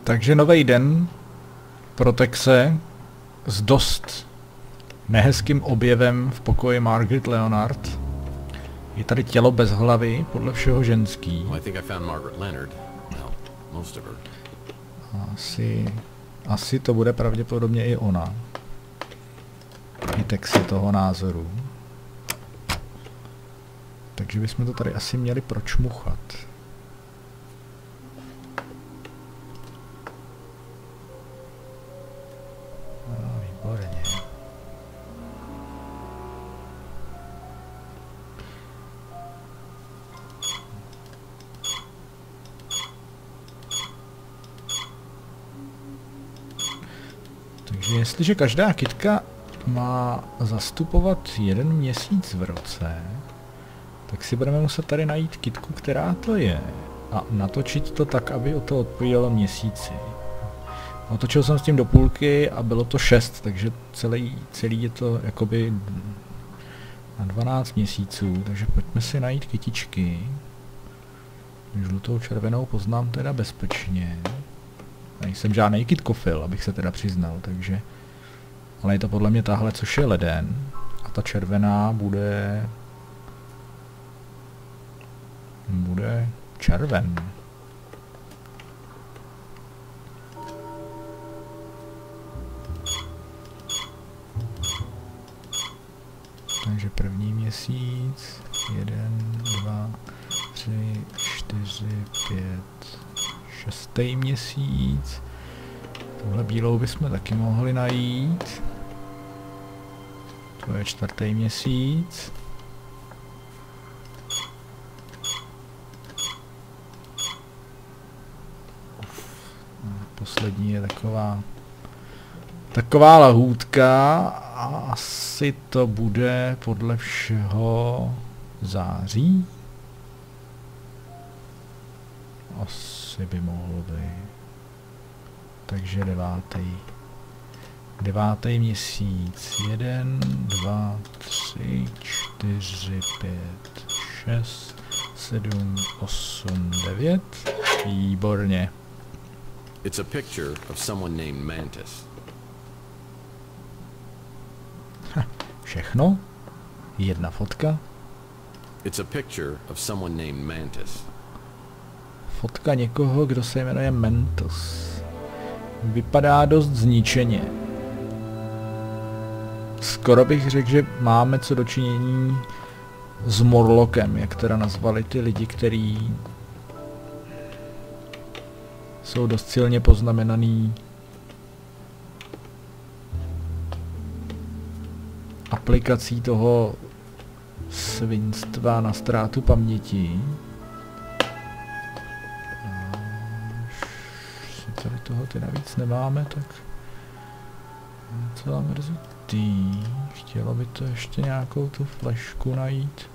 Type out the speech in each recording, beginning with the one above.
Takže nový den pro Texe s dost nehezkým objevem v pokoji Margaret Leonard. Je tady tělo bez hlavy, podle všeho ženský. Asi to bude pravděpodobně i ona. I Tex je toho názoru. Takže bychom to tady asi měli pročmuchat. Výborně. Takže jestliže každá kytka má zastupovat 1 měsíc v roce, tak si budeme muset tady najít kytku, která to je, a natočit to tak, aby to odpovídalo měsíci. Otočil jsem s tím do půlky a bylo to 6, takže celý je to jakoby na 12 měsíců, takže pojďme si najít kytičky. Žlutou, červenou poznám teda bezpečně. Nejsem žádnej kytkofil, abych se teda přiznal, takže... Ale je to podle mě tahle, což je leden. A ta červená bude červen. Takže první měsíc, 1, 2, 3, 4, 5, 6. měsíc. Tuhle bílou bychom taky mohli najít. To je 4. měsíc. Poslední je taková lahůdka a asi to bude podle všeho září. Asi by mohlo být. Takže 9. měsíc. 1, 2, 3, 4, 5, 6, 7, 8, 9. Výborně. It's a picture of someone named Mantis. Všechno? 1 fotka? It's a picture of someone named Mantis. Fotka někoho, kdo se jmenuje Mantis. Vypadá dost zničeně. Skoro bych řekl, že máme co dočinění s Morlockem, jak teda nazvali ty lidi, kteří jsou dost silně poznamenaný aplikací toho svinstva na ztrátu paměti. Tady toho ty navíc nemáme, tak docela mrzutý. Chtělo by to ještě nějakou tu flešku najít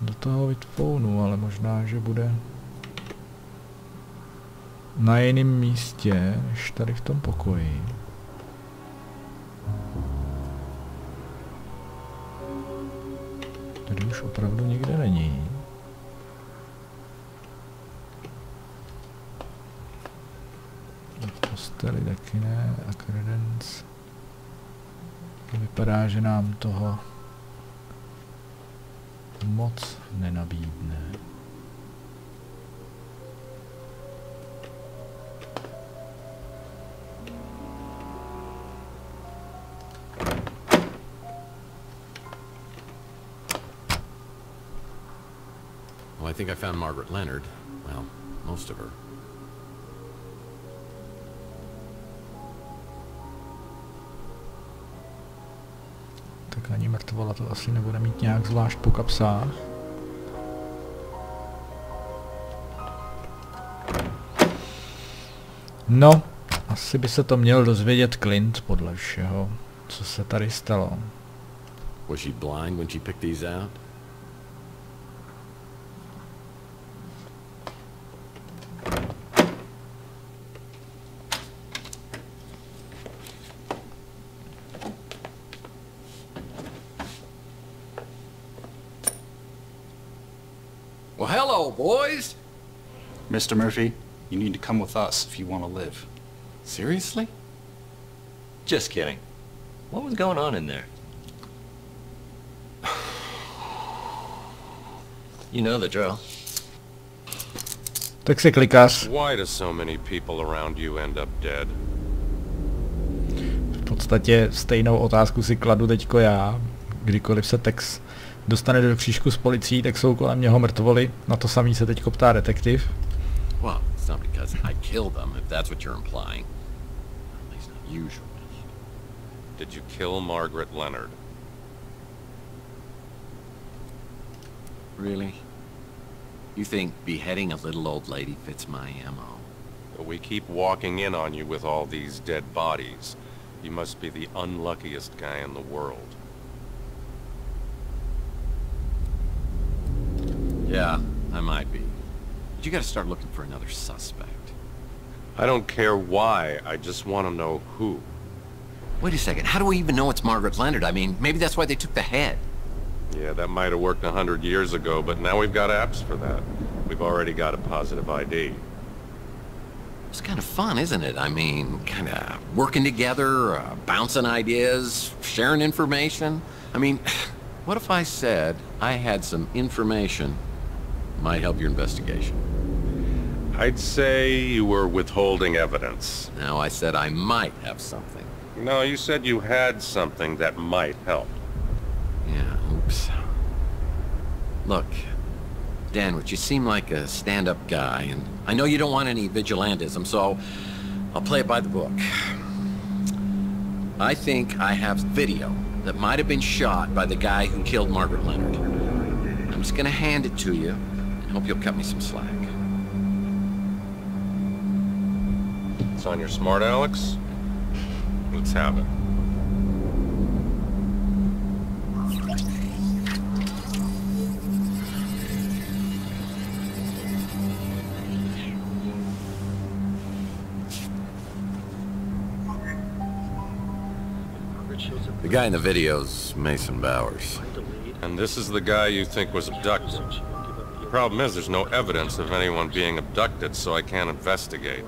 do toho Vidphoneu, ale možná, že bude na jiném místě, než tady v tom pokoji. Tady už opravdu nikde není. Posteli taky ne, a credence. To vypadá, že nám toho moc nenabídne. Well, I think I found Margaret Leonard. Well, most of her. Tak ani mrtvola to asi nebude mít nějak zvlášť po kapsách. No, asi by se to měl dozvědět Clint podle všeho. Co se tady stalo? Was she blind when she picked these out? Well, hello, boys. Mr. Murphy, you need to come with us if you want to live. Seriously? Just kidding. What was going on in there? You know the drill. Tak si klikáš. Why do so many people around you end up dead? V podstatě stejnou otázku si kladu teďko já. Kdykoliv se Tex dostane do křížku s policií, tak jsou kolem něho mrtvoly. Na to samý se teďko ptá detektiv. Well, it's not because I killed them, if that's what you're implying. At least not usually. Did you kill Margaret Leonard? Really? You think beheading a little old lady fits my MO? But we keep walking in on you with all these dead bodies. You must be the unluckiest guy in the world. Yeah, I might be. But you gotta start looking for another suspect. I don't care why, I just want to know who. Wait a second, how do we even know it's Margaret Leonard? I mean, maybe that's why they took the head. Yeah, that might have worked 100 years ago, but now we've got apps for that. We've already got a positive ID. It's kind of fun, isn't it? I mean, kind of working together, bouncing ideas, sharing information. I mean, what if I said I had some information might help your investigation? I'd say you were withholding evidence. Now, I said I might have something. No, you said you had something that might help. Yeah, oops. Look, Danwich, you seem like a stand-up guy, and I know you don't want any vigilantism, so I'll play it by the book. I think I have video that might have been shot by the guy who killed Margaret Leonard. I'm just gonna hand it to you, and hope you'll cut me some slack. It's on your smart, Alex? Let's have it. The guy in the video's Mason Bowers. And this is the guy you think was abducted. The problem is there's no evidence of anyone being abducted, so I can't investigate.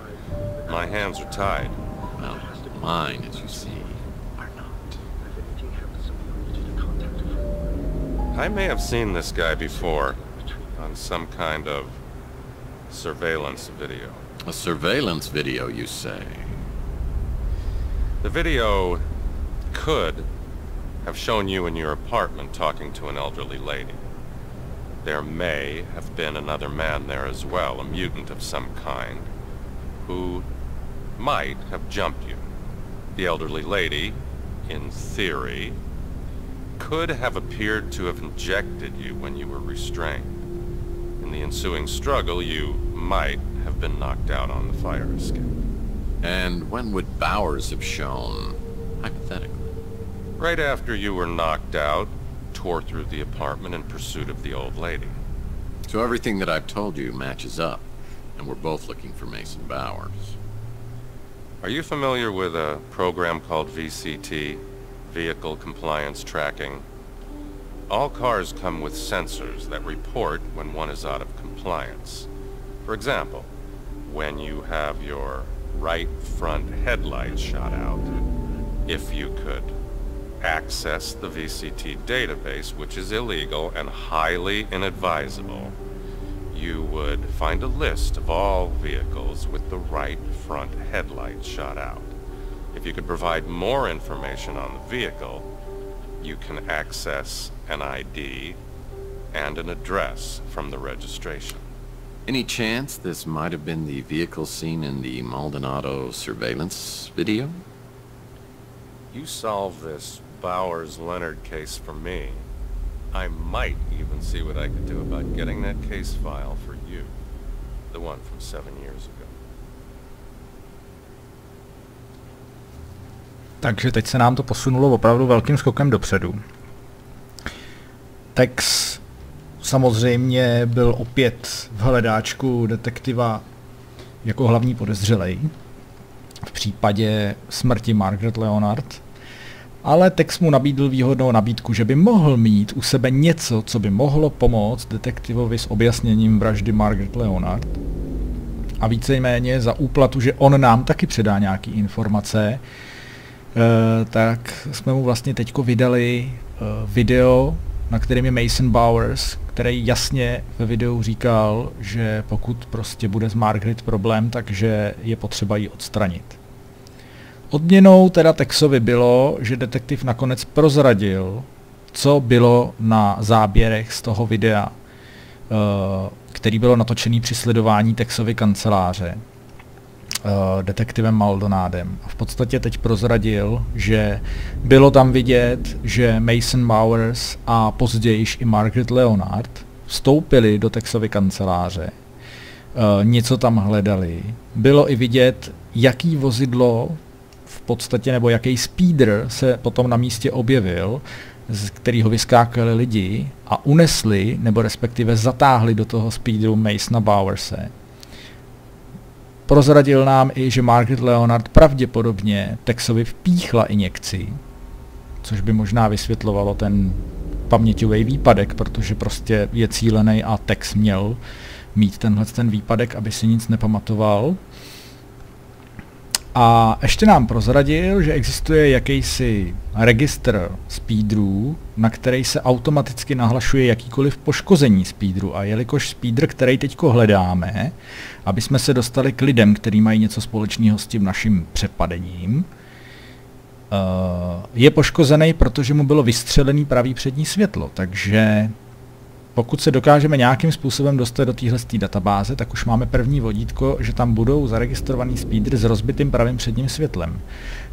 My hands are tied. Well, mine, as you see, are not. I may have seen this guy before on some kind of surveillance video. A surveillance video, you say? The video could have shown you in your apartment talking to an elderly lady. There may have been another man there as well, a mutant of some kind, who might have jumped you. The elderly lady, in theory, could have appeared to have injected you when you were restrained. In the ensuing struggle, you might have been knocked out on the fire escape. And when would Bowers have shown, hypothetically? Right after you were knocked out, tore through the apartment in pursuit of the old lady. So everything that I've told you matches up, and we're both looking for Mason Bowers. Are you familiar with a program called VCT, Vehicle Compliance Tracking? All cars come with sensors that report when one is out of compliance. For example, when you have your right front headlight shot out, if you could access the VCT database, which is illegal and highly inadvisable, you would find a list of all vehicles with the right front headlight shot out. If you could provide more information on the vehicle, you can access an ID and an address from the registration. Any chance this might have been the vehicle seen in the Maldonado surveillance video? You solve this Bowers-Leonard case for me, I might even see what I could do about getting that case file for you. The one from 7 years ago. Takže teď se nám to posunulo opravdu velkým skokem dopředu. Tex samozřejmě byl opět v hledáčku detektiva jako hlavní podezřelej v případě smrti Margaret Leonard, ale Tex mu nabídl výhodnou nabídku, že by mohl mít u sebe něco, co by mohlo pomoct detektivovi s objasněním vraždy Margaret Leonard. A víceméně za úplatu, že on nám taky předá nějaký informace, tak jsme mu vlastně teďko vydali video, na kterém je Mason Bowers, který jasně ve videu říkal, že pokud prostě bude s Margaret problém, takže je potřeba ji odstranit. Odměnou teda Texovi bylo, že detektiv nakonec prozradil, co bylo na záběrech z toho videa, který bylo natočený při sledování Texovy kanceláře detektivem Maldonádem. A v podstatě teď prozradil, že bylo tam vidět, že Mason Bowers a později i Margaret Leonard vstoupili do Texovy kanceláře, něco tam hledali. Bylo i vidět, jaký vozidlo v podstatě, nebo jaký speeder se potom na místě objevil, z kterého vyskákali lidi a unesli, nebo respektive zatáhli do toho speederu Masona Bowerse. Prozradil nám i, že Margaret Leonard pravděpodobně Texovi vpíchla injekci, což by možná vysvětlovalo ten paměťový výpadek, protože prostě je cílený a Tex měl mít ten výpadek, aby si nic nepamatoval. A ještě nám prozradil, že existuje jakýsi registr speederů, na který se automaticky nahlašuje jakýkoliv poškození speederu. A jelikož speeder, který teďko hledáme, aby jsme se dostali k lidem, kteří mají něco společného s tím naším přepadením, je poškozený, protože mu bylo vystřelený pravý přední světlo. Takže pokud se dokážeme nějakým způsobem dostat do téhle databáze, tak už máme první vodítko, že tam budou zaregistrovaný speeder s rozbitým pravým předním světlem.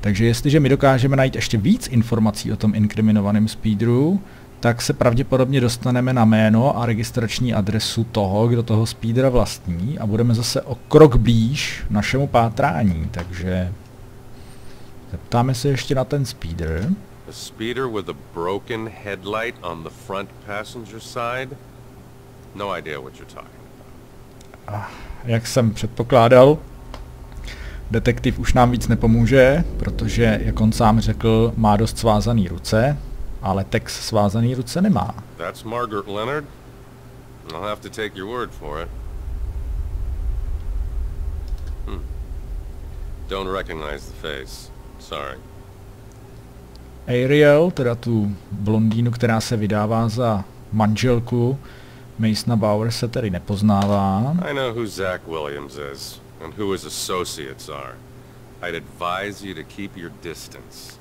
Takže jestliže my dokážeme najít ještě víc informací o tom inkriminovaném speederu, tak se pravděpodobně dostaneme na jméno a registrační adresu toho, kdo toho speedera vlastní a budeme zase o krok blíž našemu pátrání. Takže zeptáme se ještě na ten speeder. A speeder with a broken headlight on the front passenger side? No idea what you're talking about. Jak jsem předpokládal, detektiv už nám víc nepomůže, protože, jak on sám řekl, má dost svázaný ruce, ale Tex svázaný ruce nemá. That's Margaret Leonard? I'll have to take your word for it. Don't recognize the face. Sorry. Ariel, teda tu blondýnu, která se vydává za manželku Masona Bowers, se tedy nepoznává. I know who Zach Williams is and who his associates are. I'd advise you to keep your distance.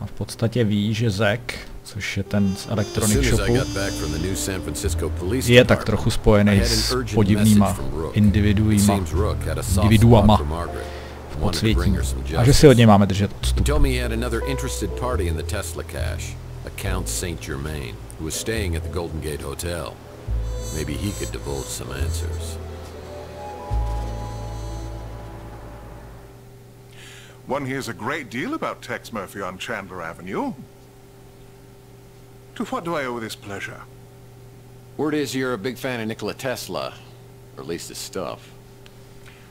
A v podstatě ví, že Zach, což je ten z Electronic Shopu, je tak trochu spojený s podivnýma individuama v podsvětí. A že si od něj máme držet odstup. One hears a great deal about Tex Murphy on Chandler Avenue. To what do I owe this pleasure? Word is you're a big fan of Nikola Tesla, or at least his stuff.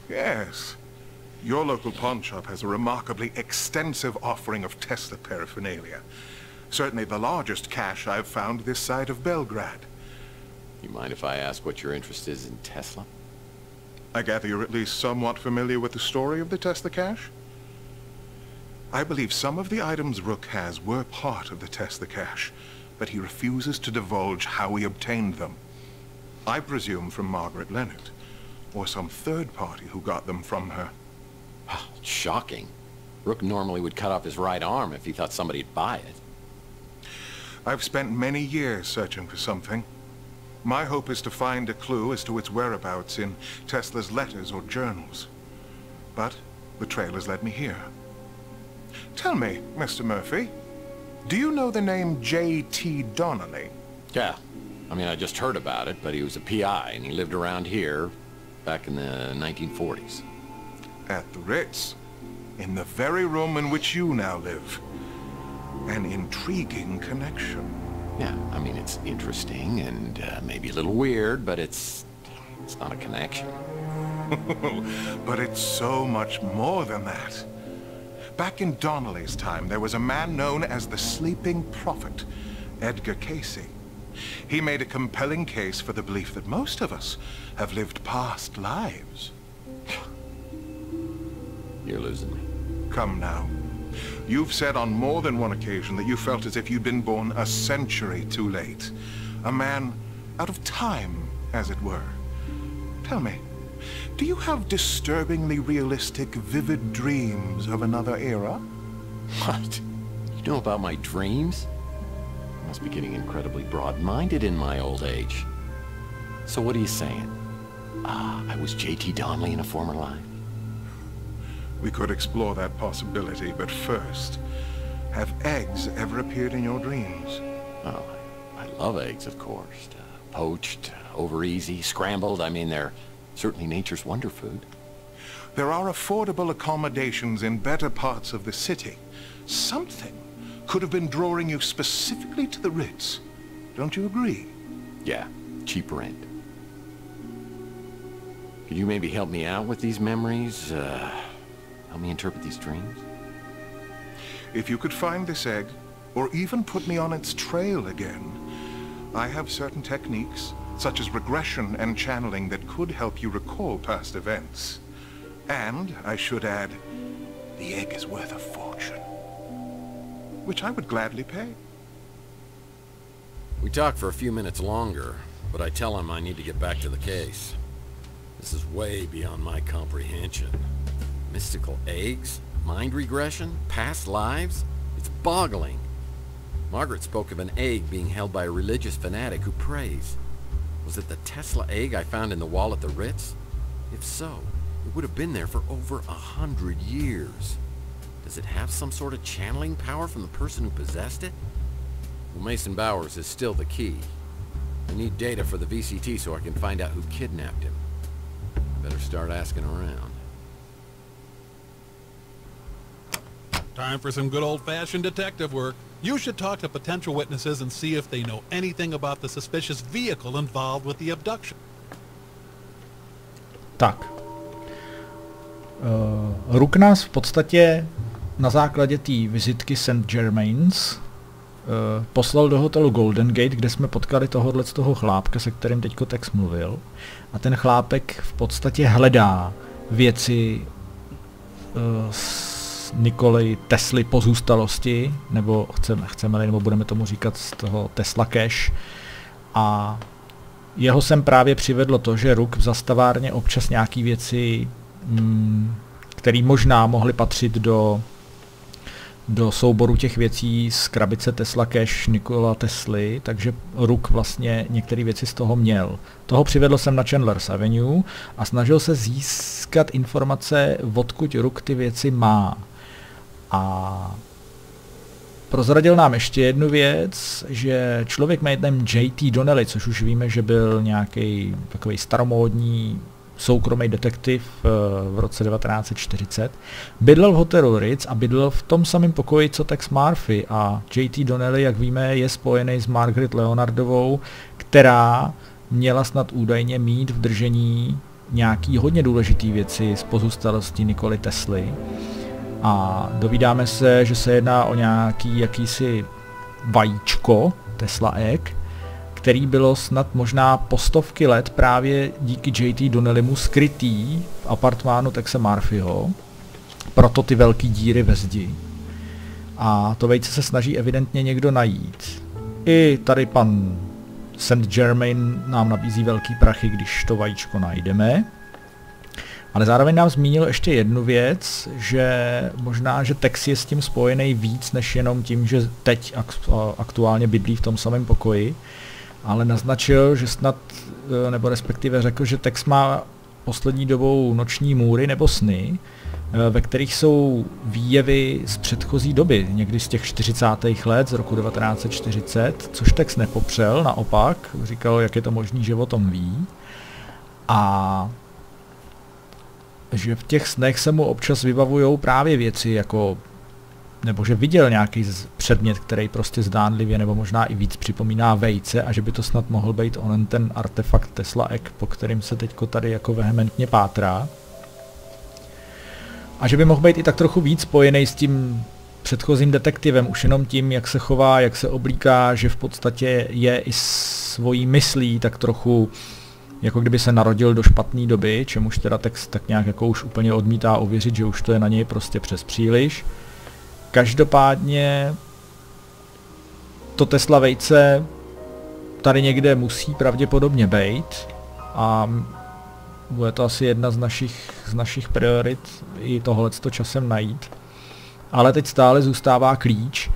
Yes. Your local pawn shop has a remarkably extensive offering of Tesla paraphernalia. Certainly the largest cache I've found this side of Belgrade. You mind if I ask what your interest is in Tesla? I gather you're at least somewhat familiar with the story of the Tesla cache? I believe some of the items Rook has were part of the Tesla cache, but he refuses to divulge how he obtained them. I presume from Margaret Leonard, or some third party who got them from her. Shocking. Rook normally would cut off his right arm if he thought somebody'd buy it. I've spent many years searching for something. My hope is to find a clue as to its whereabouts in Tesla's letters or journals. But the trail has led me here. Tell me, Mr. Murphy, do you know the name J.T. Donnelly? Yeah. I mean, I just heard about it, but he was a PI, and he lived around here back in the 1940s. At the Ritz? in the very room in which you now live. An intriguing connection. Yeah, I mean, it's interesting and maybe a little weird, but it's not a connection. But it's so much more than that. Back in Donnelly's time, there was a man known as the Sleeping Prophet, Edgar Casey. He made a compelling case for the belief that most of us have lived past lives. You're losing me. Come now. You've said on more than one occasion that you felt as if you'd been born a century too late. A man out of time, as it were. Tell me, do you have disturbingly realistic, vivid dreams of another era? What? You know about my dreams? I must be getting incredibly broad-minded in my old age. So what are you saying? I was J.T. Donnelly in a former life? We could explore that possibility, but first, have eggs ever appeared in your dreams? Oh, I love eggs, of course. Poached, over easy, scrambled. I mean, they're certainly nature's wonder food. There are affordable accommodations in better parts of the city. Something could have been drawing you specifically to the Ritz. Don't you agree? Yeah, cheap rent. Could you maybe help me out with these memories? Help me interpret these dreams? If you could find this egg, or even put me on its trail again, I have certain techniques, such as regression and channeling, that could help you recall past events. And, I should add, the egg is worth a fortune. Which I would gladly pay. We talk for a few minutes longer, but I tell him I need to get back to the case. This is way beyond my comprehension. Mystical eggs? Mind regression? Past lives? It's boggling. Margaret spoke of an egg being held by a religious fanatic who prays. Was it the Tesla egg I found in the wall at the Ritz? If so, it would have been there for over 100 years. Does it have some sort of channeling power from the person who possessed it? Well, Mason Bowers is still the key. I need data for the VCT so I can find out who kidnapped him. Better start asking around. Time for some good old-fashioned detective work. You should talk to potential witnesses and see if they know anything about the suspicious vehicle involved with the abduction. Tak. Rook nás v podstatě na základě té vizitky St. Germain's poslal do hotelu Golden Gate, kde jsme potkali z toho chlápka, se kterým teďko Tex mluvil. A ten chlápek v podstatě hledá věci Nikoli Tesly pozůstalosti, nebo chceme-li, nebo budeme tomu říkat z toho Tesla Cache. A jeho sem právě přivedlo to, že Rook v zastavárně občas nějaký věci, které možná mohly patřit do souboru těch věcí z krabice Tesla Cache Nikola Tesly, takže Rook vlastně některé věci z toho měl. Toho přivedl jsem na Chandler's Avenue a snažil se získat informace, odkud Rook ty věci má. A prozradil nám ještě jednu věc, že člověk jménem J.T. Donnelly, což už víme, že byl nějaký takový staromódní soukromý detektiv v roce 1940, bydlel v hotelu Ritz a bydlel v tom samém pokoji, co Tex Murphy, a J.T. Donnelly, jak víme, je spojený s Margaret Leonardovou, která měla snad údajně mít v držení nějaký hodně důležitý věci z pozůstalosti Nikoly Tesly. A dovídáme se, že se jedná o nějaký jakýsi vajíčko, Tesla Egg, který bylo snad možná po stovky let právě díky J.T. Donnellymu skrytý v apartmánu Texe Murphyho, proto ty velký díry ve zdi. A to vejce se snaží evidentně někdo najít. I tady pan St. Germain nám nabízí velký prachy, když to vajíčko najdeme. Ale zároveň nám zmínil ještě jednu věc, že možná, že Tex je s tím spojený víc, než jenom tím, že teď aktuálně bydlí v tom samém pokoji, ale naznačil, že snad, nebo respektive řekl, že Tex má poslední dobou noční můry nebo sny, ve kterých jsou výjevy z předchozí doby, někdy z těch 40. let, z roku 1940, což Tex nepopřel, naopak, říkal, jak je to možný, že o tom ví. A že v těch snech se mu občas vybavujou právě věci jako, nebo že viděl nějaký předmět, který prostě zdánlivě nebo možná i víc připomíná vejce a že by to snad mohl být onen ten artefakt Tesla Egg, po kterým se teďko tady jako vehementně pátrá. A že by mohl být i tak trochu víc spojený s tím předchozím detektivem, už jenom tím, jak se chová, jak se oblíká, že v podstatě je i svojí myslí tak trochu, jako kdyby se narodil do špatné doby, čemuž teda text tak nějak jako už úplně odmítá uvěřit, že už to je na něj prostě přes příliš. Každopádně to Tesla vejce tady někde musí pravděpodobně být a bude to asi jedna z našich priorit i tohleto časem najít. Ale teď stále zůstává klíč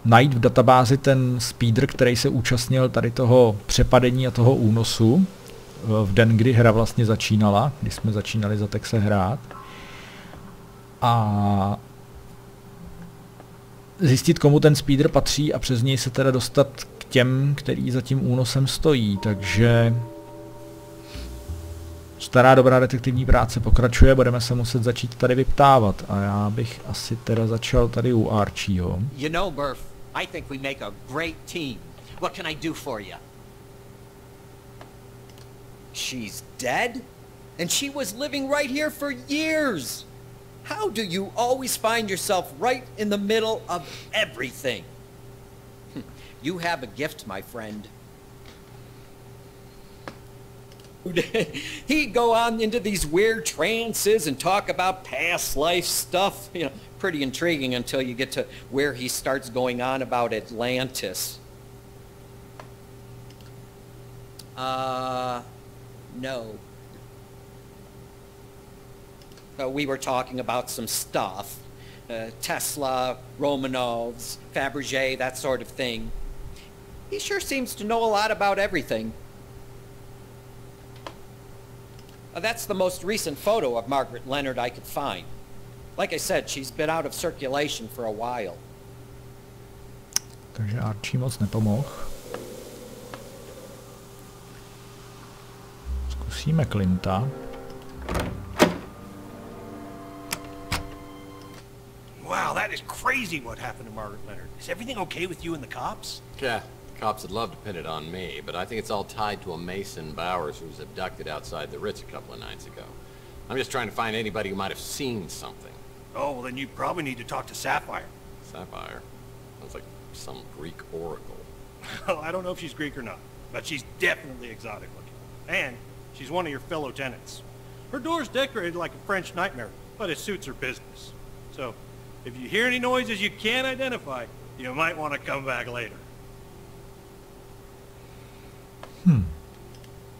najít v databázi ten speeder, který se účastnil tady toho přepadení a toho únosu v den, kdy hra vlastně začínala, kdy jsme začínali za Texe hrát. A zjistit, komu ten speeder patří a přes něj se teda dostat k těm, který za tím únosem stojí, takže stará dobrá detektivní práce pokračuje, budeme se muset začít tady vyptávat a já bych asi teda začal tady u Archieho. You know, Murph, I think we make a great team. What can I do for you? She's dead? And she was living right here for years. How do you always find yourself right in the middle of everything? You have a gift, my friend. He'd go on into these weird trances and talk about past life stuff. You know, pretty intriguing until you get to where he starts going on about Atlantis. No. We were talking about some stuff. Tesla, Romanovs, Fabergé, that sort of thing. He sure seems to know a lot about everything. That's the most recent photo of Margaret Leonard I could find. Like I said, she's been out of circulation for a while. Takže Archie moc nepomohl. Zkusíme Clinta. Wow, that is crazy what happened to Margaret Leonard. Is everything okay with you and the cops? Yeah, cops would love to pin it on me, but I think it's all tied to a Mason Bowers who was abducted outside the Ritz a couple of nights ago. I'm just trying to find anybody who might have seen something. Oh, well then you probably need to talk to Sapphire. Sapphire? Sounds like some Greek oracle. Well, I don't know if she's Greek or not, but she's definitely exotic looking. And she's one of your fellow tenants. Her door's decorated like a French nightmare, but it suits her business. So, if you hear any noises you can't identify, you might want to come back later.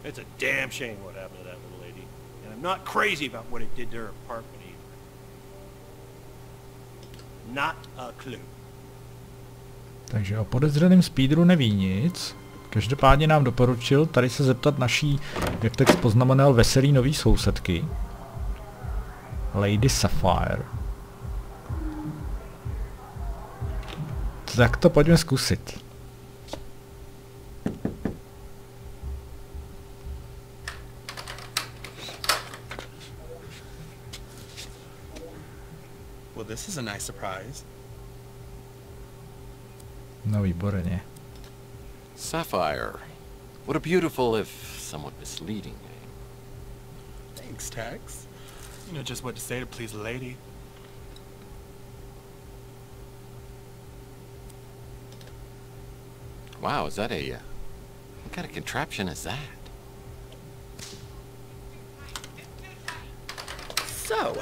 It's a damn shame what happened to that little lady. And I'm not crazy about what it did to her apartment either. Not a clue. Takže o podezřelém speederu neví nic. Každopádně nám doporučil tady se zeptat naší, jak text poznamenal, veselý nový sousedky. Lady Sapphire. Tak to pojďme zkusit. Well, this is a nice surprise. No výborně. Sapphire. What a beautiful, if somewhat misleading name. Thanks, Tex. You know just what to say to please a lady. Wow, is that a... what kind of contraption is that? So,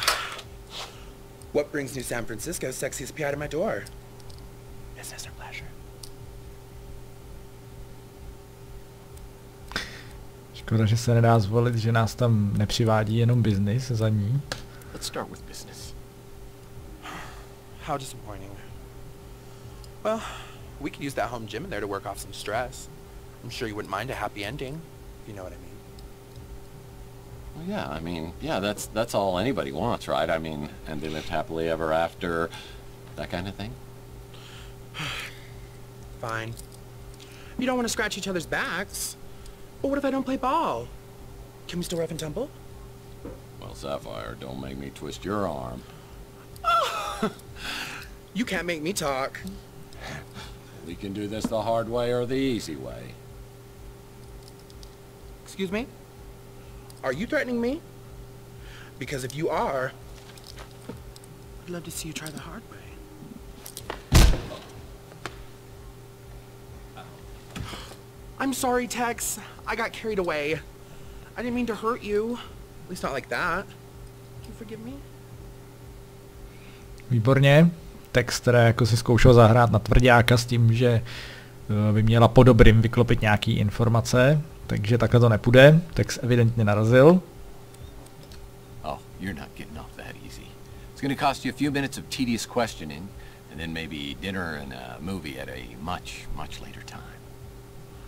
what brings New San Francisco's sexiest PI to my door? Business or pleasure? Škoda, že se nedá zvolit, že nás tam nepřivádí jenom business za ní. Let's start with business. How disappointing. Well, we could use that home gym in there to work off some stress. I'm sure you wouldn't mind a happy ending, if you know what I mean. Well, yeah, I mean, yeah, that's all anybody wants, right? I mean, and they lived happily ever after, that kind of thing. Fine. You don't want to scratch each other's backs. But what if I don't play ball? Can we still rough and tumble? Well, Sapphire, don't make me twist your arm. You can't make me talk. We can do this the hard way or the easy way. Excuse me? Are you threatening me? Because if you are, I'd love to see you try the hard way. I'm sorry, Tex. I got carried away. I didn't mean to hurt you. At least not like that. Can you forgive me? Výborně. Tex teda jako si zkoušel zahrát na tvrďáka s tím, že by měla po dobrým vyklopit nějaký informace, takže takhle to nepůjde. Tex evidentně narazil. Oh, you're not getting off that easy. It's gonna cost you a few minutes of tedious questioning, and then maybe dinner and a movie at a much, much later time.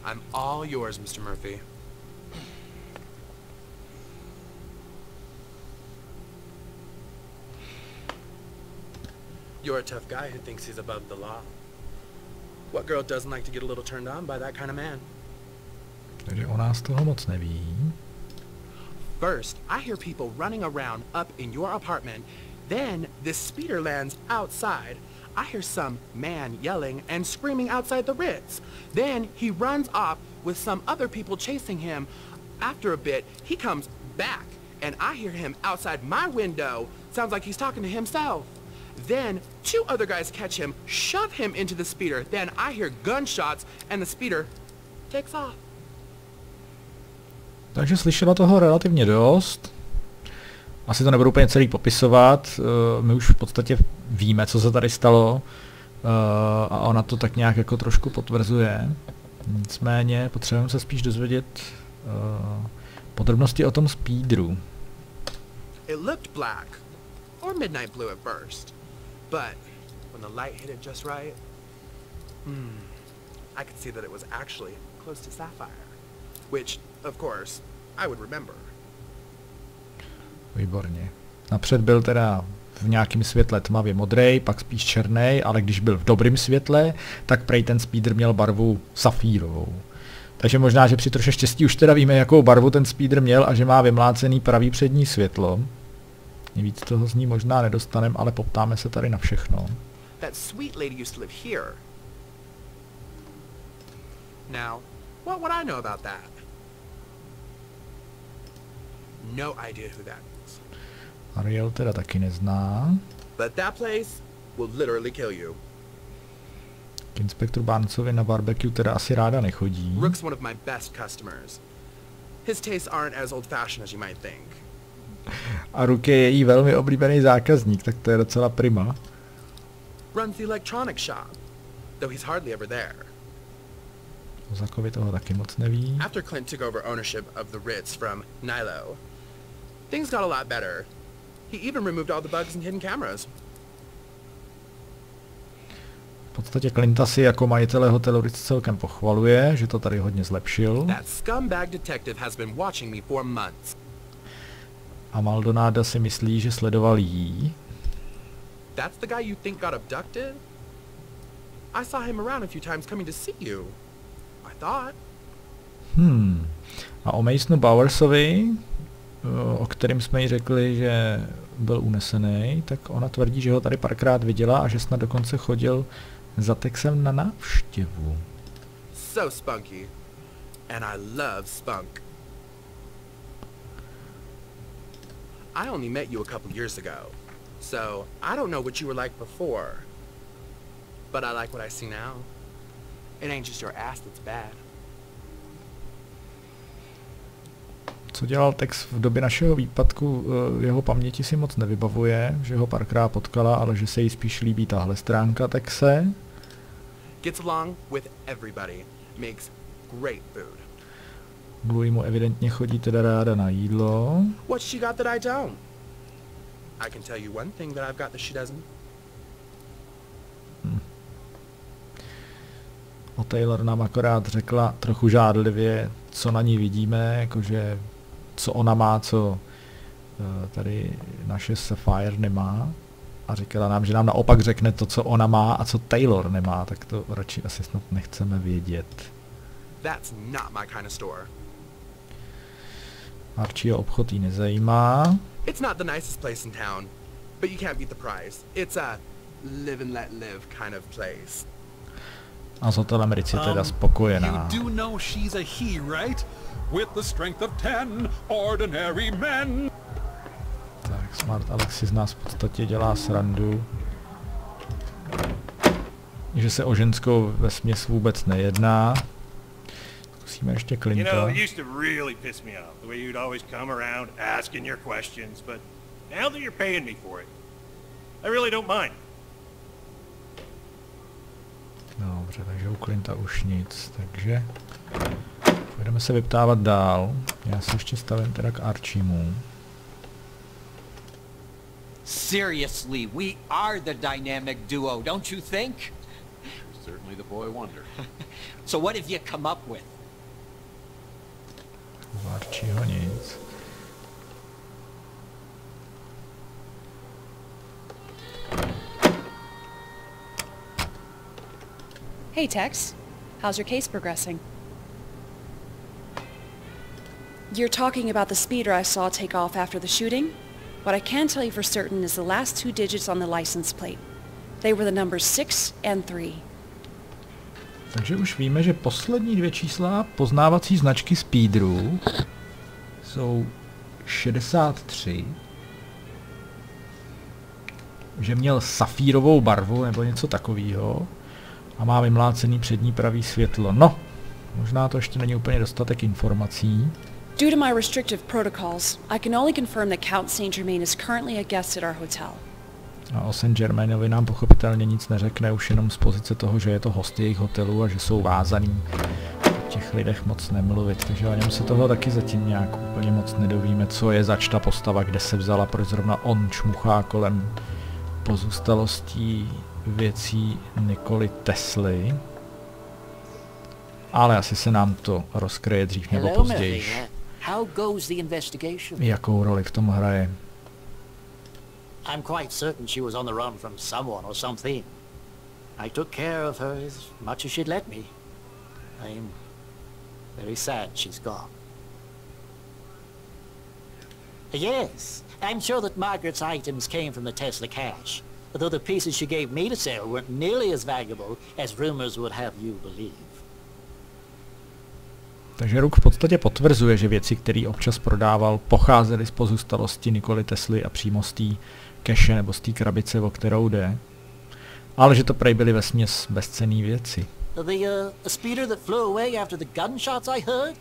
I'm all yours, Mr. Murphy. You're a tough guy who thinks he's above the law. What girl doesn't like to get a little turned on by that kind of man? Takže o nás toho moc neví. First, I hear people running around up in your apartment. Then, this speeder lands outside. I hear some man yelling and screaming outside the Ritz. Then, he runs off with some other people chasing him. After a bit, he comes back, and I hear him outside my window. Sounds like he's talking to himself. Then, two other guys catch him, shove him into the speeder. Then I hear gunshots, and the speeder takes off. Takže slyšela toho relativně dost. Asi to nebudu úplně celý popisovat. My už v podstatě víme, co se tady stalo. A ona to tak nějak jako trošku potvrzuje. Nicméně potřebujeme se spíš dozvědět podrobnosti o tom speedru. It looked black, or midnight blue at first. But when the light hit it just right, I could see that it was actually close to Sapphire, which, of course, I would remember. Výborně. Napřed byl teda v nějakém světle tmavě modrej, pak spíš černej, ale když byl v dobrém světle, tak prej ten speeder měl barvu safírovou. Takže možná, že při troše štěstí už teda víme, jakou barvu ten speeder měl a že má vymlácený pravý přední světlo. Víc toho z ní možná nedostaneme, ale poptáme se tady na všechno. That sweet lady used to live here. Now, what would I know about that? No idea who that is. Ariel teda taky nezná. But that place will literally kill you. K inspektoru Barnesovi na barbecue teda asi ráda nechodí. Rook's one of my best customers. His tastes aren't as old-fashioned as you might think. A Rook je její velmi oblíbený zákazník, tak to je docela prima. Runs the electronic shop, though he's hardly ever there. Zakovi toho taky moc neví. After Clint took over ownership of the Ritz from Nilo, things got a lot better. He even removed all the bugs and hidden cameras. V podstatě Clinta si jako majitele hotelu Ritz celkem pochvaluje, že to tady hodně zlepšil. That scumbag detective has been watching me for months. A Maldonado si myslí, že sledoval jí. That's the guy you think got abducted? I saw him around a few times coming to see you. I thought. A o Masonu Bowersovi, o kterém jsme jí řekli, že byl unesený, tak ona tvrdí, že ho tady párkrát viděla a že snad dokonce chodil za Texem na návštěvu. So spunky. And I love spunk. I only met you a couple years ago, so I don't know what you were like before. But I like what I see now. It ain't just your ass that's bad. Co dělal Tex v době našeho výpadku, jeho paměti si moc nevybavuje, že ho párkrát potkala, ale že se jí spíš líbí tahle stránka Texe. Gets along with everybody. Makes great food. Bluey mu evidentně chodí teda ráda na jídlo. What's she got that I don't? I can tell you one thing that I've got that she doesn't. O Taylor nám akorát řekla trochu žádlivě, co na ní vidíme, jakože co ona má, co tady naše Sapphire nemá. A říkala nám, že nám naopak řekne to, co ona má a co Taylor nemá, tak to radši asi snad nechceme vědět. That's not my kind of store. Archieho obchod jí nezajímá. It's not the nicest place in town, but you can't beat the price. It's a live and let live kind of place. A s hotelem Ritz je teda spokojená. You do know she's a he, right? With the strength of 10 ordinary men. Tak Smart Alex si z nás v podstatě dělá srandu. Že se o ženskou vesměs vůbec nejedná. Zkusíme ještě Clinta. You know, it used to really piss me off the way you'd always come around asking your questions, but now that you're paying me for it, I really don't mind. Dobře, takže u Clinta už nic, takže budeme se vyptávat dál. Já se ještě stavím teda k Archiemu. Seriously, we are the dynamic duo, don't you think? Certainly the boy wonder. So what have you come up with? U Archieho nic. Hey, Tex. How's your case progressing? You're talking about the speeder I saw take off after the shooting? What I can tell you for certain is the last 2 digits on the license plate. They were the numbers 6 and 3. Takže už víme, že poslední 2 čísla poznávací značky speederů jsou 63. Že měl safírovou barvu nebo něco takového. A má vymlácený přední pravý světlo. No, možná to ještě není úplně dostatek informací. Due to my restrictive protocols, I can only confirm that Count Saint-Germain is currently a guest at our hotel. A o Saint-Germainovi nám pochopitelně nic neřekne, už jenom z pozice toho, že je to host jejich hotelu a že jsou vázaný. O těch lidech moc nemluvit, takže o něm se toho taky zatím nějak úplně moc nedovíme, co je zač ta postava, kde se vzala, proč zrovna on čmuchá kolem pozůstalostí věcí Nikoli Tesly. Ale asi se nám to rozkryje dřív nebo později. Jakou roli v tom hraje? I'm quite certain she was on the run from someone or something. I took care of her as much as she'd let me. I'm very sad she's gone. Yes, I'm sure that Margaret's items came from the Tesla cache, though the pieces she gave me to sell weren't nearly as valuable as rumors would have you believe. Takže Rook v podstatě potvrzuje, že věci, které občas prodával, pocházely z pozůstalosti Nikoli Tesly a přímo z té cache nebo z té krabice, o kterou jde. Ale že to prej byly vesměs bezcenné věci. The speeder that flew away after the gunshots I heard?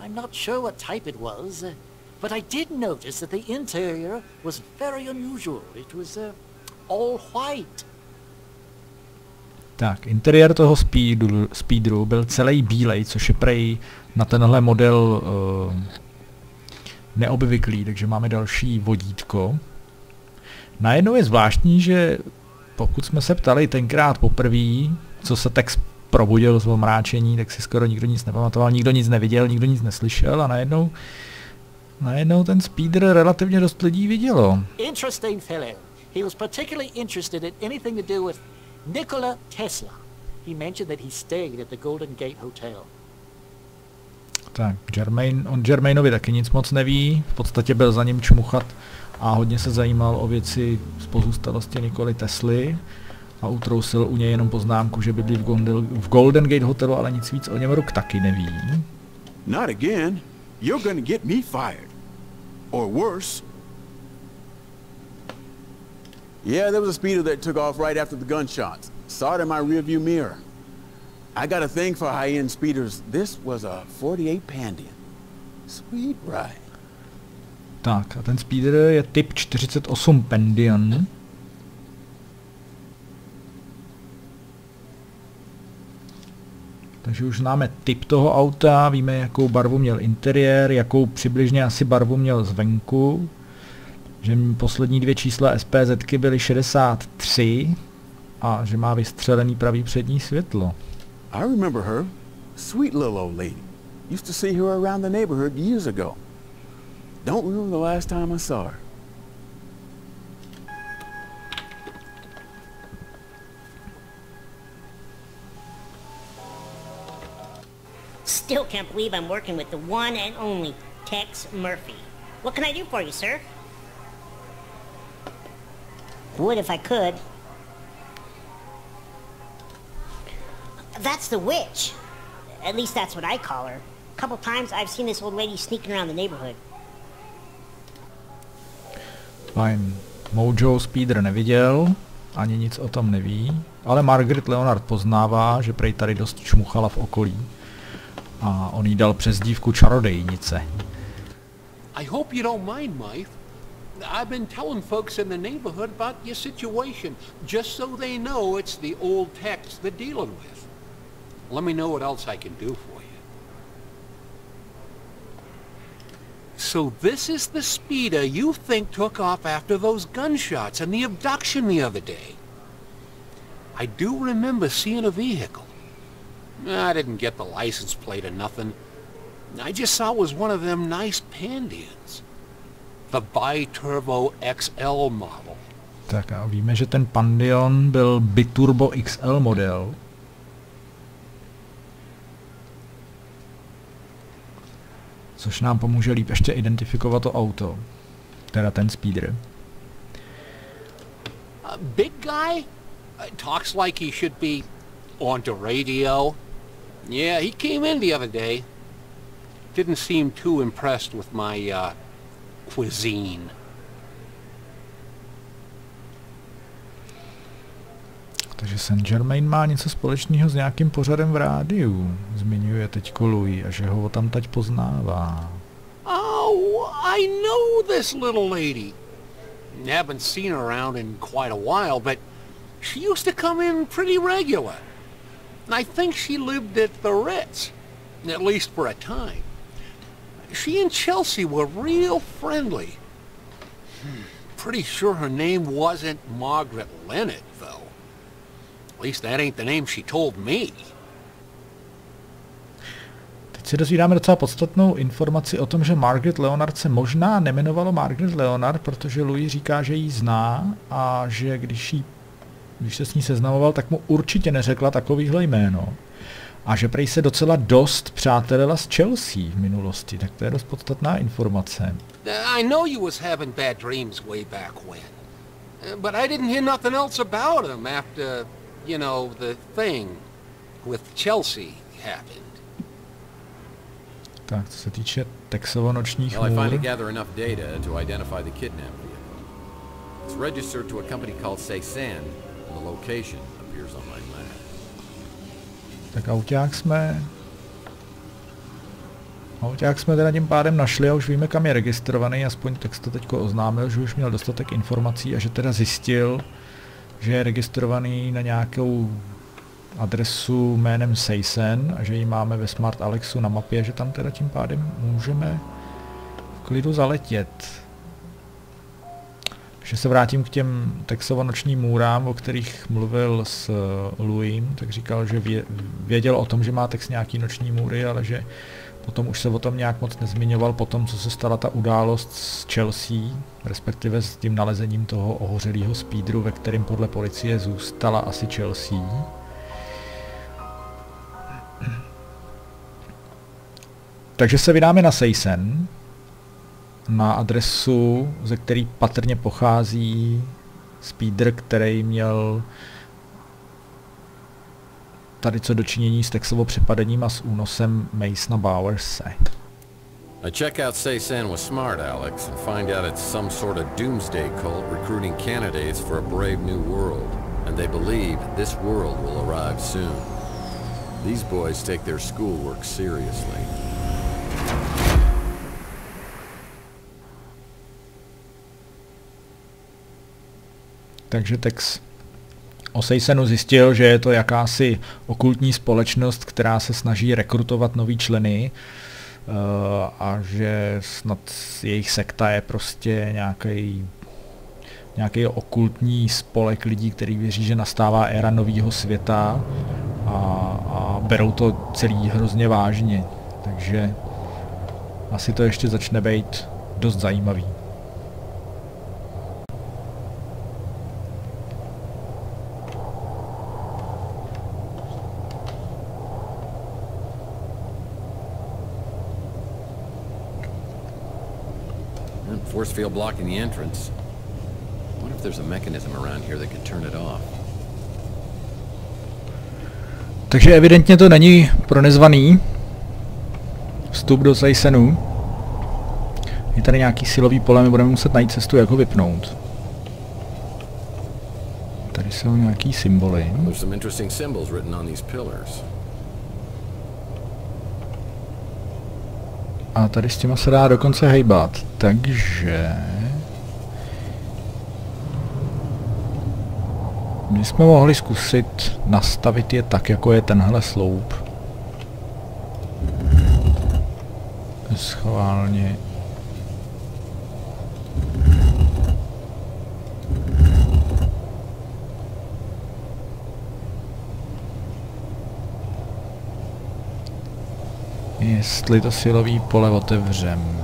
I'm not sure what type it was, but I did notice that the interior was very unusual. It was all white. Tak, interiér toho speederu byl celý bílej, což je prej na tenhle model neobvyklý, takže máme další vodítko. Najednou je zvláštní, že pokud jsme se ptali tenkrát poprvé, co se Tex probudil z omráčení, tak si skoro nikdo nic nepamatoval, nikdo nic neviděl, nikdo nic neslyšel a najednou ten speeder relativně dost lidí vidělo. Interesting fellow. He was particularly interested in anything to do with Nikola Tesla. He mentioned that he stayed at the Golden Gate Hotel. Tak, on Germainovi taky nic moc neví, v podstatě byl za ním čmuchat a hodně se zajímal o věci z pozůstalosti Nikoli Tesly a utrousil u něj jenom poznámku, že bydlí v Golden Gate Hotelu, ale nic víc o něm Rook taky neví. Not again. You're gonna get me fired. Or worse. Yeah, there was a speeder that took off right after the gunshots. Saw it in my rearview mirror. I got a thing for high-end speeders. This was a 48 Pandion. Sweet ride. Tak, a ten speeder je typ 48 Pandion. Takže už známe typ toho auta, víme, jakou barvu měl interiér, jakou přibližně asi barvu měl zvenku. Že poslední 2 čísla SPZ byly 63 a že má vystřelený pravý přední světlo. I remember her. Sweet little old lady. Used to see her around the neighborhood years ago. Don't remember the last time I saw her. Still can't believe I'm working with the one and only Tex Murphy. What can I do for you, sir? Would if I could. That's the witch. At least that's what I call her. A couple times I've seen this old lady sneaking around the neighborhood. Fajn. Mojo Speeder neviděl, ani nic o tom neví, ale Margaret Leonard poznává, že prej tady dost čmuchala v okolí. A on jí dal přezdívku čarodejnice. I hope you don't mind, Mike. I've been telling folks in the neighborhood about your situation, just so they know it's the old Tex they're dealing with. Let me know what else I can do for you. So this is the speeder you think took off after those gunshots and the abduction the other day. I do remember seeing a vehicle. I didn't get the license plate or nothing. I just saw it was one of them nice Pandians. The Biturbo XL model. Tak a víme, že ten Pandion byl Biturbo XL model. Což nám pomůže líp ještě identifikovat to auto. Teda ten speeder. A big guy? Talks like he should be on the radio. Yeah, he came in the other day. Didn't seem too impressed with my, cuisine. Takže Saint-Germain má něco společného s nějakým pořadem v rádiu. Zmiňuje teďko Louis a že ho tam teď poznává. Oh, I know this little lady. Haven't seen her around in quite a while, but she used to come in pretty regular. And I think she lived at the Ritz, at least for a time. She and Chelsea were real friendly. Pretty sure her name wasn't Margaret Leonard, though. At least that ain't the name she told me. Teď si dozvídáme docela podstatnou informaci o tom, že Margaret Leonard se možná nemenovalo Margaret Leonard, protože Louis říká, že ji zná a že když se s ní seznamoval, tak mu určitě neřekla takovýhle jméno. A že prej se docela dost přátelila s Chelsea v minulosti, tak to je dost podstatná informace. I know you was having bad dreams way back when. But I didn't hear nothing else about him after, you know, the thing with Chelsea happened. Tak, co se týče Texovo nočních Well, I finally můr. gather enough data to identify the kidnap vehicle. It's registered to a company called Cézanne, and the location appears on my map. Tak auták jsme teda tím pádem našli a už víme, kam je registrovaný, aspoň Tex to teďko oznámil, že už měl dostatek informací a že teda zjistil, že je registrovaný na nějakou adresu jménem Cézanne a že ji máme ve Smart Alexu na mapě, že tam teda tím pádem můžeme v klidu zaletět. Když se vrátím k těm Texovo nočním můrám, o kterých mluvil s Louisem, tak říkal, že věděl o tom, že má Tex nějaký noční můry, ale že potom už se o tom nějak moc nezmiňoval po tom, co se stala ta událost s Chelsea, respektive s tím nalezením toho ohořelého speedru, ve kterém podle policie zůstala asi Chelsea. Takže se vydáme na Cézanne, na adresu, ze který patrně pochází speeder, který měl tady co dočinění s Texovo přepadením a s únosem Masona Bowerse. I check out Cézanne with Smart Alex and find out it's some sort of doomsday cult recruiting candidates for a brave new world, and they believe this world will arrive soon. These boys take their schoolwork seriously. Takže Tex o Cézannu zjistil, že je to jakási okultní společnost, která se snaží rekrutovat nový členy a že snad jejich sekta je prostě nějaký okultní spolek lidí, který věří, že nastává éra nového světa a berou to celý hrozně vážně. Takže asi to ještě začne být dost zajímavý. force field blocking the entrance. What if there's a mechanism around here that could turn it off? Takže evidentně to není pro nezvaný vstup do Seisenu. Je tady nějaký silový pole, my budeme muset najít cestu, jak ho vypnout. Tady jsou nějaký symboly. There's some interesting symbols written on these pillars. A tady s těma se dá dokonce hejbat, takže... My jsme mohli zkusit nastavit je tak, jako je tenhle sloup. Schválně. Jestli to silový pole otevřem.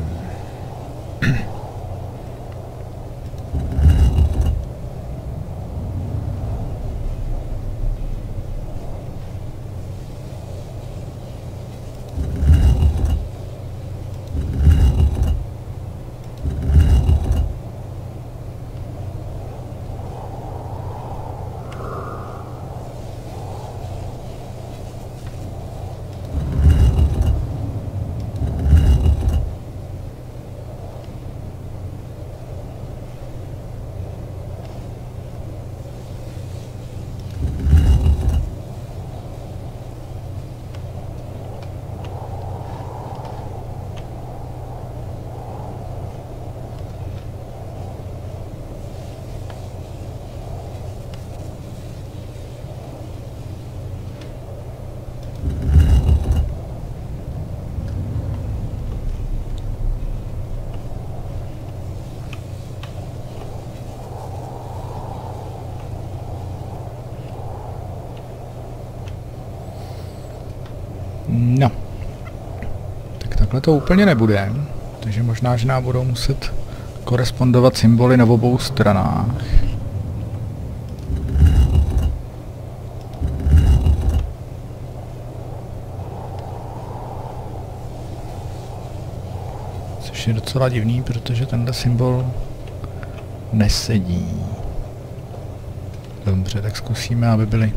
No. Tak takhle to úplně nebude. Takže možná, že nám budou muset korespondovat symboly na obou stranách. Což je docela divný, protože tenhle symbol nesedí. Dobře, tak zkusíme, aby byly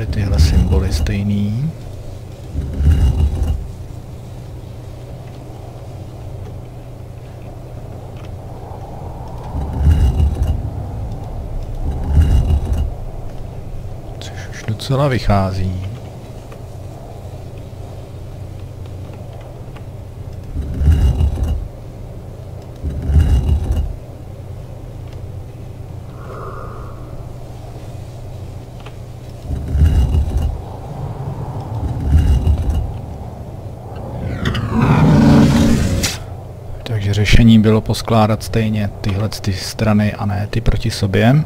tyhle symboly stejný. Což už docela vychází. Řešení bylo poskládat stejně tyhle ty strany a ne ty proti sobě.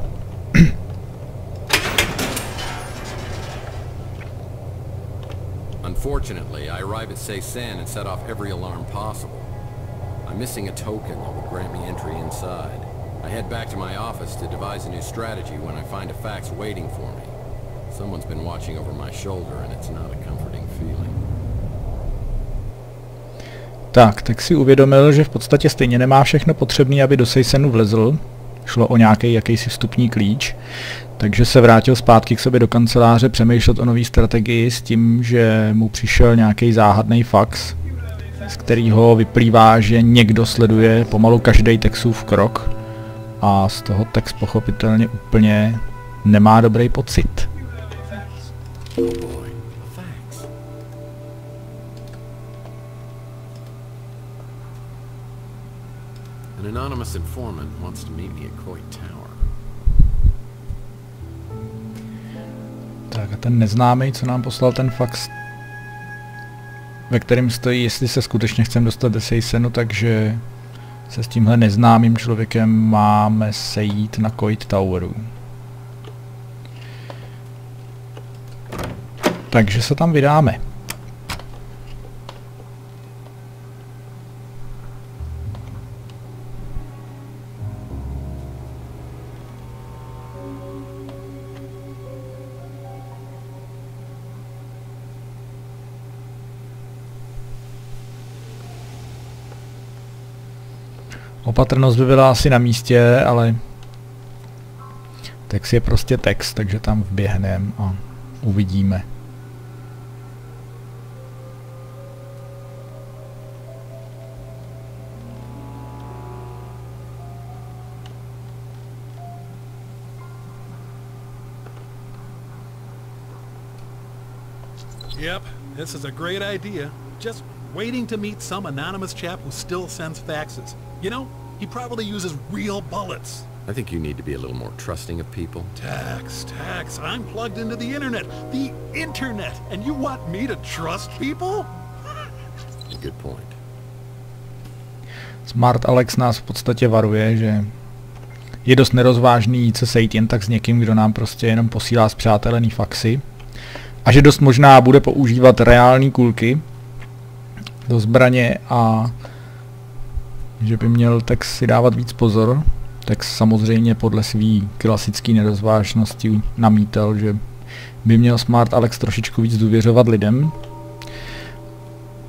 Unfortunately, I arrive at Seisen and set off every alarm possible. I'm missing a token that would grant me entry inside. I head back to my office to devise a new strategy when I find a fax waiting for me. Someone's been watching over my shoulder and it's not a comforting feeling. Tak si uvědomil, že v podstatě stejně nemá všechno potřebné, aby do Seisenu vlezl. Šlo o nějaký jakýsi vstupní klíč. Takže se vrátil zpátky k sobě do kanceláře přemýšlet o nové strategii s tím, že mu přišel nějaký záhadný fax, z kterého vyplývá, že někdo sleduje pomalu každý Texův krok. A z toho Tex pochopitelně úplně nemá dobrý pocit. An anonymous informant wants to meet me at Coit Tower. Tak a ten neznámý, co nám poslal ten fax, ve kterém stojí, jestli se skutečně chceme dostat do Seisenu, takže se s tímhle neznámým člověkem máme sejít na Coit Toweru. Takže se tam vydáme. Opatrnost by byla asi na místě, ale text je prostě text, takže tam vběhneme a uvidíme. Yep, this is a great idea. Just waiting to meet some anonymous chap who still sends faxes. You know, he probably uses real bullets. I think you need to be a little more trusting of people. Tex, I'm plugged into the internet. The internet! And you want me to trust people? A good point. Smart Alex nás v podstatě varuje, že je dost nerozvážný jít se sejít jen tak s někým, kdo nám prostě jenom posílá spřátelený faxy. A že dost možná bude používat reální kulky do zbraně a že by měl Tex si dávat víc pozor. Tex samozřejmě podle svý klasický nerozvážnosti namítal, že by měl Smart Alex trošičku víc důvěřovat lidem.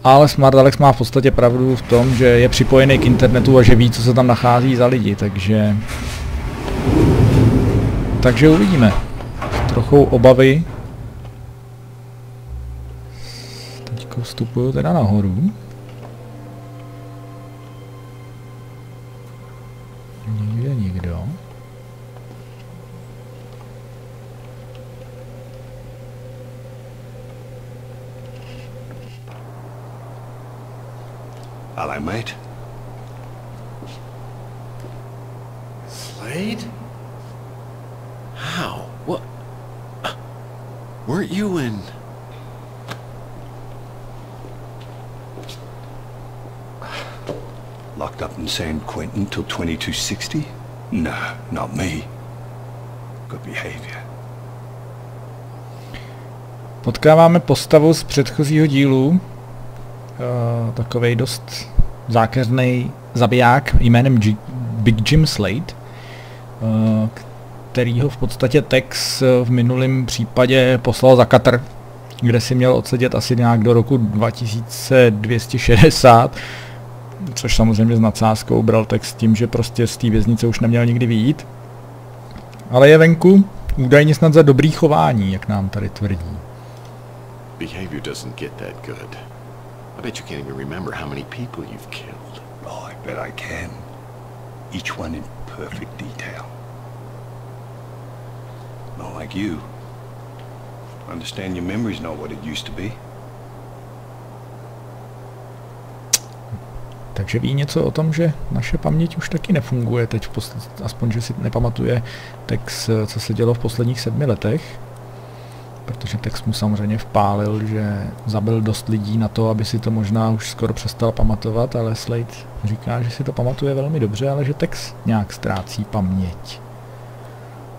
Ale Smart Alex má v podstatě pravdu v tom, že je připojený k internetu a že ví, co se tam nachází za lidi, takže uvidíme. Trochou obavy. Teďko vstupuju teda nahoru. Nikde nikdo. Hello, mate. Slade? How? What? Weren't you in... Locked up in San Quentin till 2260? No, not me. Good behavior. Potkáváme postavu z předchozího dílu. Takovej dost zákeřnej zabiják jménem Big Jim Slade, kterýho v podstatě Tex v minulém případě poslal za Katr, kde si měl odsedět asi nějak do roku 2260, což samozřejmě s nadsázkou bral Tex tím, že prostě z té věznice už neměl nikdy vyjít. Ale je venku, údajně snad za dobrý chování, jak nám tady tvrdí. Behavior doesn't get that good. I bet you can't even remember how many people you've killed. Oh, I bet I can. Each one in perfect detail. Not like you. Understand your memory's not what it used to be. Takže ví něco o tom, že naše paměť už taky nefunguje teď, aspoň, že si nepamatuje Tex, co se dělo v posledních 7 letech. Protože Tex mu samozřejmě vpálil, že zabil dost lidí na to, aby si to možná už skoro přestal pamatovat, ale Slade říká, že si to pamatuje velmi dobře, ale že Tex nějak ztrácí paměť.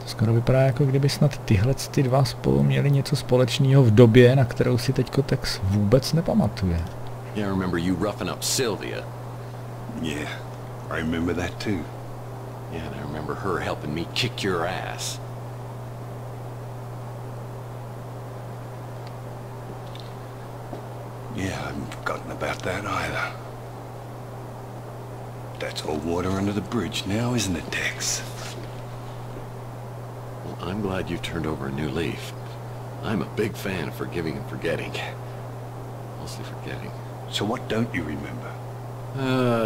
To skoro vypadá, jako kdyby snad tyhle ty dva spolu měli něco společného v době, na kterou si teďko Tex vůbec nepamatuje. Yeah, I remember you roughing up Sylvia. Yeah, I remember that too. Yeah, and I remember her helping me kick your ass. Yeah, I haven't forgotten about that either. That's all water under the bridge now, isn't it, Tex? Well, I'm glad you've turned over a new leaf. I'm a big fan of forgiving and forgetting. Mostly forgetting. So what don't you remember?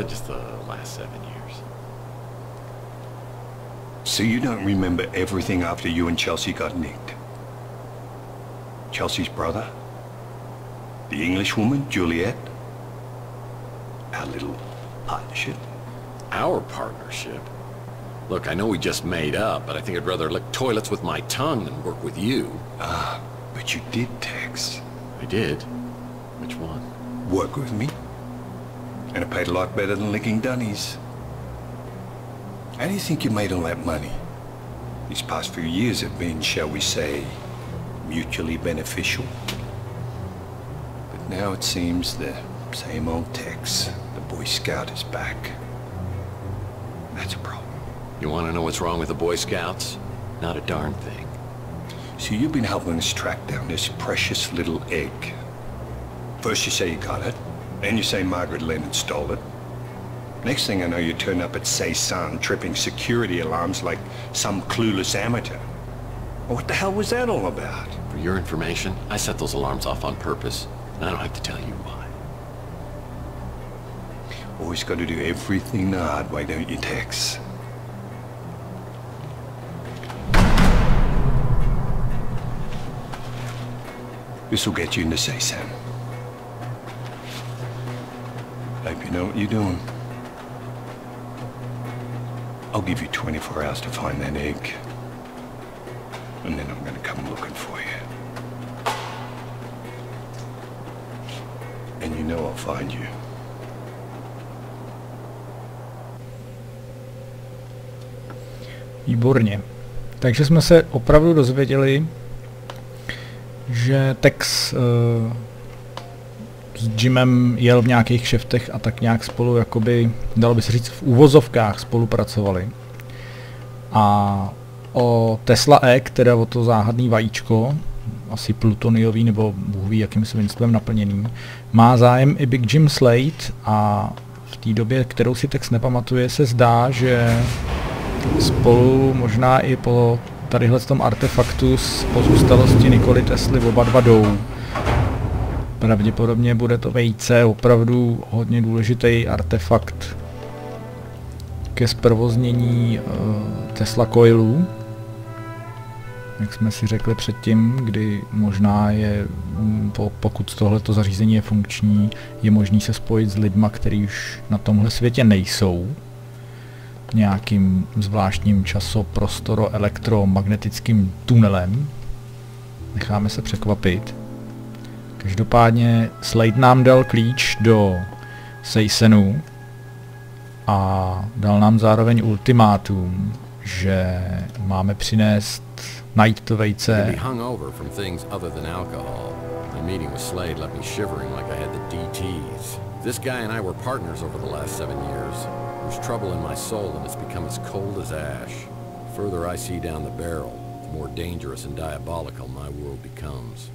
Just the last 7 years. So you don't remember everything after you and Chelsea got nicked? Chelsea's brother? The English woman, Juliet? Our little partnership? Our partnership? Look, I know we just made up, but I think I'd rather lick toilets with my tongue than work with you. Ah, but you did, Tex. I did? Which one? Work with me. And it paid a lot better than licking dunnies. How do you think you made all that money? These past few years have been, shall we say, mutually beneficial. But now it seems the same old Tex, the Boy Scout, is back. That's a problem. You want to know what's wrong with the Boy Scouts? Not a darn thing. So you've been helping us track down this precious little egg. First you say you got it, then you say Margaret Lennon stole it. Next thing I know, you turn up at Saysan, tripping security alarms like some clueless amateur. What the hell was that all about? For your information, I set those alarms off on purpose, and I don't have to tell you why. Always got to do everything the hard way, don't you, Tex? This'll get you into Saysan. Hope you know what you're doing. I'll give you 24 hours to find that egg. And then I'm gonna come looking for you. And you know I'll find you. Výborně. Takže jsme se opravdu dozvěděli, že Tex s Jimem jel v nějakých kšeftech a tak nějak spolu, jakoby, dalo by se říct, v úvozovkách spolupracovali. A o Tesla Egg, teda o to záhadný vajíčko, asi plutoniový nebo bůh ví jakým svinstvem naplněný, má zájem i Big Jim Slade a v té době, kterou si Tex nepamatuje, se zdá, že spolu možná i po tadyhle tom artefaktu z pozůstalosti Nikoli Tesly oba dva jdou. Pravděpodobně bude to vejce opravdu hodně důležitý artefakt ke zprovoznění Tesla coilů. Jak jsme si řekli předtím, kdy možná je, pokud tohleto zařízení je funkční, je možný se spojit s lidma, kteří už na tomhle světě nejsou. Nějakým zvláštním časoprostoro-elektromagnetickým tunelem. Necháme se překvapit. Každopádně Slade nám dal klíč do Saysanu a dal nám zároveň ultimátum, že máme přinést, najít to vejce. This guy and I were partners over the last 7 years. There's trouble in my soul and it's become as cold as ash. The further I see down the barrel, the more dangerous and diabolical my world becomes.